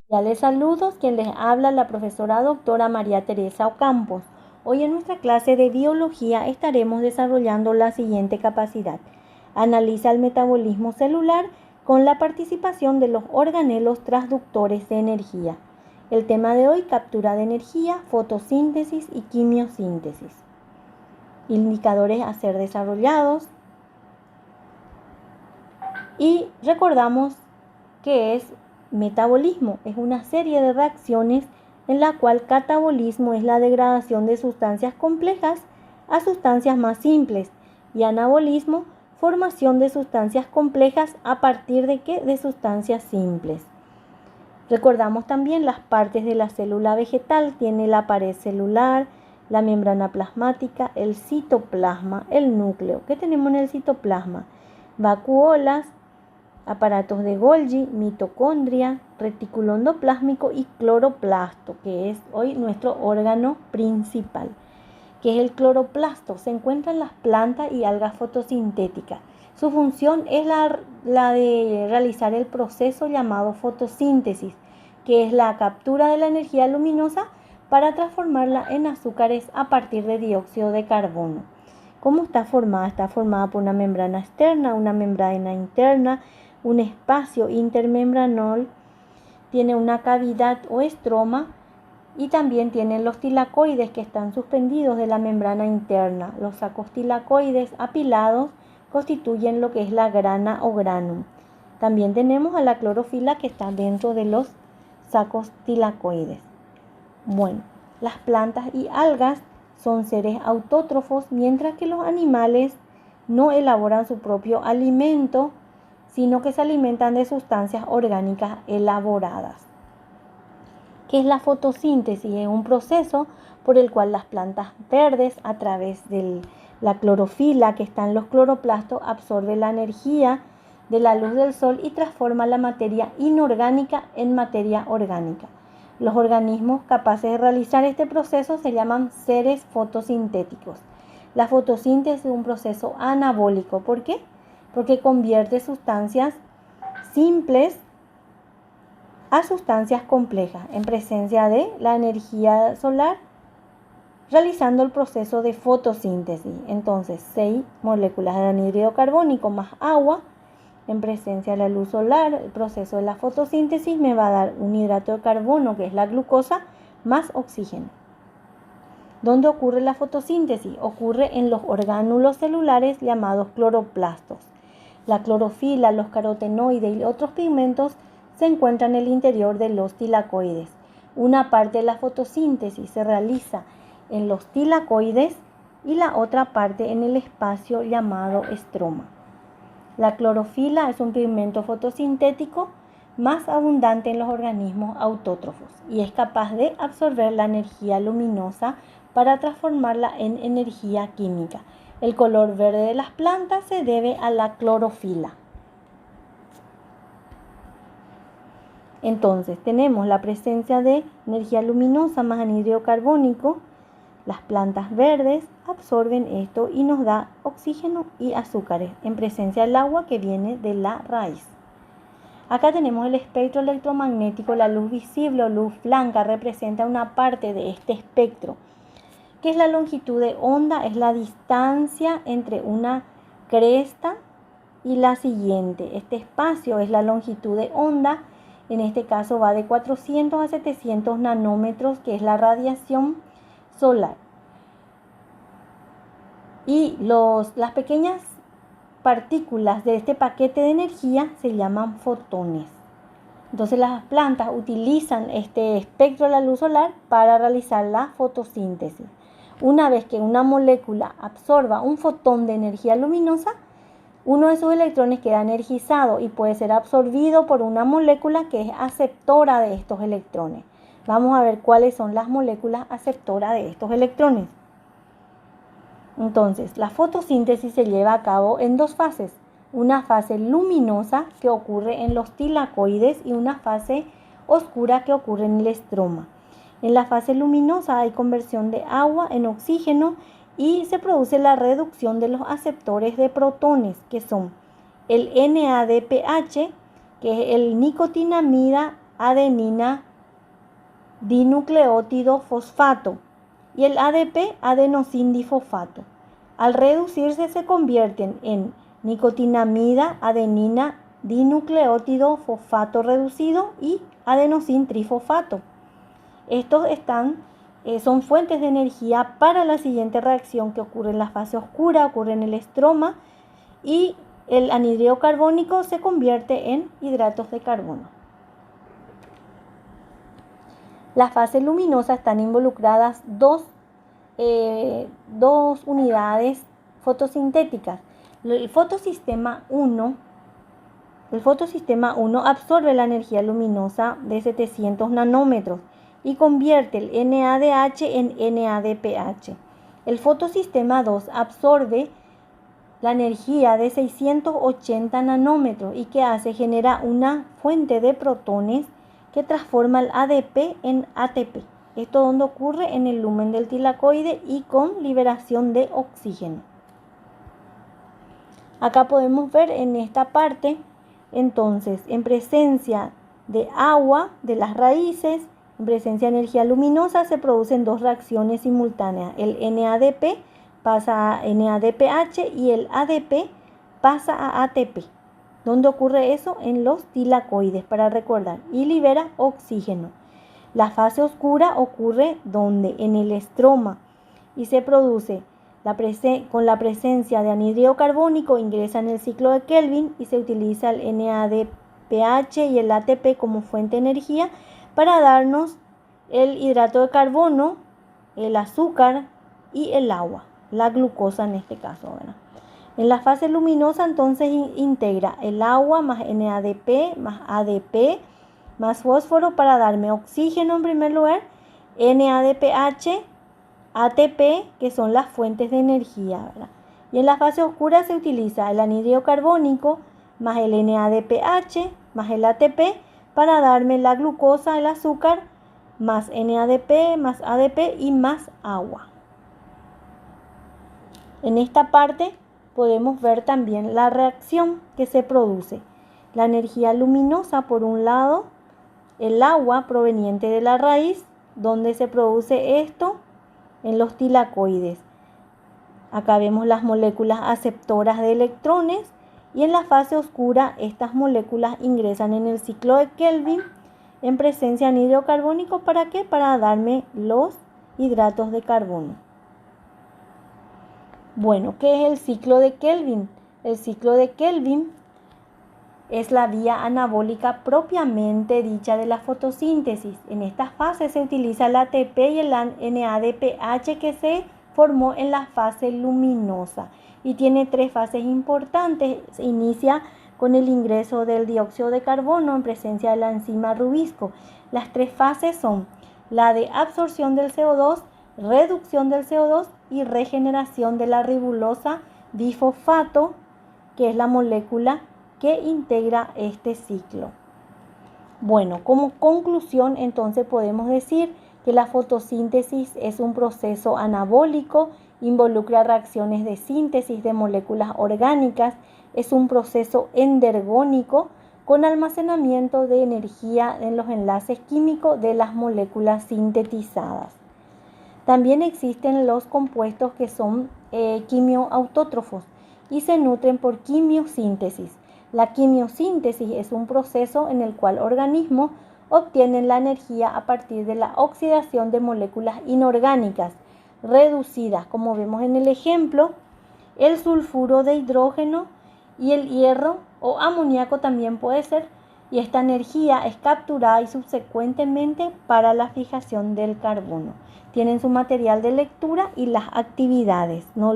Ya les saludo, quien les habla la profesora doctora María Teresa Ocampos. Hoy en nuestra clase de biología estaremos desarrollando la siguiente capacidad. Analiza el metabolismo celular con la participación de los organelos transductores de energía. El tema de hoy, captura de energía, fotosíntesis y quimiosíntesis. Indicadores a ser desarrollados. Y recordamos que es metabolismo, es una serie de reacciones en la cual catabolismo es la degradación de sustancias complejas a sustancias más simples y anabolismo, formación de sustancias complejas a partir de ¿qué? De sustancias simples. Recordamos también las partes de la célula vegetal, tiene la pared celular, la membrana plasmática, el citoplasma, el núcleo. ¿Qué tenemos en el citoplasma? Vacuolas, aparatos de Golgi, mitocondria, retículo endoplásmico y cloroplasto, que es hoy nuestro órgano principal. ¿Qué es el cloroplasto? Se encuentra en las plantas y algas fotosintéticas. Su función es la de realizar el proceso llamado fotosíntesis, que es la captura de la energía luminosa para transformarla en azúcares a partir de dióxido de carbono. ¿Cómo está formada? Está formada por una membrana externa, una membrana interna, un espacio intermembranol, tiene una cavidad o estroma y también tienen los tilacoides que están suspendidos de la membrana interna. Los sacos tilacoides apilados constituyen lo que es la grana o granum. También tenemos a la clorofila que está dentro de los sacos tilacoides. Bueno, las plantas y algas son seres autótrofos, mientras que los animales no elaboran su propio alimento, sino que se alimentan de sustancias orgánicas elaboradas. ¿Qué es la fotosíntesis? Es un proceso por el cual las plantas verdes, a través de la clorofila que está en los cloroplastos, absorben la energía de la luz del sol y transforma la materia inorgánica en materia orgánica. Los organismos capaces de realizar este proceso se llaman seres fotosintéticos. La fotosíntesis es un proceso anabólico. ¿Por qué? Porque convierte sustancias simples a sustancias complejas en presencia de la energía solar, realizando el proceso de fotosíntesis. Entonces, 6 moléculas de anhídrido carbónico más agua en presencia de la luz solar, el proceso de la fotosíntesis me va a dar un hidrato de carbono, que es la glucosa, más oxígeno. ¿Dónde ocurre la fotosíntesis? Ocurre en los orgánulos celulares llamados cloroplastos. La clorofila, los carotenoides y otros pigmentos se encuentran en el interior de los tilacoides. Una parte de la fotosíntesis se realiza en los tilacoides y la otra parte en el espacio llamado estroma. La clorofila es un pigmento fotosintético más abundante en los organismos autótrofos y es capaz de absorber la energía luminosa para transformarla en energía química. El color verde de las plantas se debe a la clorofila. Entonces tenemos la presencia de energía luminosa más anhídrido carbónico. Las plantas verdes absorben esto y nos da oxígeno y azúcares en presencia del agua que viene de la raíz. Acá tenemos el espectro electromagnético. La luz visible o luz blanca representa una parte de este espectro. ¿Qué es la longitud de onda? Es la distancia entre una cresta y la siguiente. Este espacio es la longitud de onda. En este caso va de 400 a 700 nanómetros, que es la radiación solar. Y las pequeñas partículas de este paquete de energía se llaman fotones. Entonces las plantas utilizan este espectro de la luz solar para realizar la fotosíntesis. Una vez que una molécula absorba un fotón de energía luminosa, uno de sus electrones queda energizado y puede ser absorbido por una molécula que es aceptora de estos electrones. Vamos a ver cuáles son las moléculas aceptoras de estos electrones. Entonces, la fotosíntesis se lleva a cabo en dos fases. Una fase luminosa que ocurre en los tilacoides y una fase oscura que ocurre en el estroma. En la fase luminosa hay conversión de agua en oxígeno y se produce la reducción de los aceptores de protones, que son el NADPH, que es el nicotinamida adenina dinucleótido fosfato y el ADP adenosin difosfato. Al reducirse se convierten en nicotinamida adenina dinucleótido fosfato reducido y adenosin trifosfato. Estos son fuentes de energía para la siguiente reacción que ocurre en la fase oscura, ocurre en el estroma y el anhídrido carbónico se convierte en hidratos de carbono. Las fases luminosas están involucradas dos unidades fotosintéticas. El fotosistema 1 absorbe la energía luminosa de 700 nanómetros y convierte el NADH en NADPH. El fotosistema 2 absorbe la energía de 680 nanómetros y ¿qué hace? Genera una fuente de protones que transforma el ADP en ATP. Esto donde ocurre en el lumen del tilacoide y con liberación de oxígeno. Acá podemos ver en esta parte, entonces, en presencia de agua de las raíces, en presencia de energía luminosa, se producen dos reacciones simultáneas. El NADP pasa a NADPH y el ADP pasa a ATP. ¿Dónde ocurre eso? En los tilacoides, para recordar, y libera oxígeno. La fase oscura ocurre donde en el estroma y se produce con la presencia de anhídrido carbónico, ingresa en el ciclo de Kelvin y se utiliza el NADPH y el ATP como fuente de energía para darnos el hidrato de carbono, el azúcar y el agua, la glucosa en este caso, ¿verdad? En la fase luminosa entonces integra el agua más NADP más ADP más fósforo para darme oxígeno en primer lugar, NADPH, ATP, que son las fuentes de energía, ¿verdad? Y en la fase oscura se utiliza el anhídrido carbónico más el NADPH más el ATP para darme la glucosa, el azúcar, más NADP más ADP y más agua. En esta parte podemos ver también la reacción que se produce. La energía luminosa por un lado, el agua proveniente de la raíz, donde se produce esto en los tilacoides. Acá vemos las moléculas aceptoras de electrones y en la fase oscura estas moléculas ingresan en el ciclo de Kelvin en presencia de anhídrido carbónico. ¿Para qué? Para darme los hidratos de carbono. Bueno, ¿qué es el ciclo de Kelvin? El ciclo de Kelvin es la vía anabólica propiamente dicha de la fotosíntesis. En esta fase se utiliza el ATP y el NADPH que se formó en la fase luminosa y tiene tres fases importantes. Se inicia con el ingreso del dióxido de carbono en presencia de la enzima rubisco. Las tres fases son la de absorción del CO2, reducción del CO2 y regeneración de la ribosa difosfato, que es la molécula que integra este ciclo. Bueno, como conclusión entonces podemos decir que la fotosíntesis es un proceso anabólico, involucra reacciones de síntesis de moléculas orgánicas, es un proceso endergónico con almacenamiento de energía en los enlaces químicos de las moléculas sintetizadas. También existen los compuestos que son quimioautótrofos y se nutren por quimiosíntesis. La quimiosíntesis es un proceso en el cual organismos obtienen la energía a partir de la oxidación de moléculas inorgánicas reducidas, como vemos en el ejemplo, el sulfuro de hidrógeno y el hierro o amoníaco también puede ser, y esta energía es capturada y subsecuentemente para la fijación del carbono. Tienen su material de lectura y las actividades. No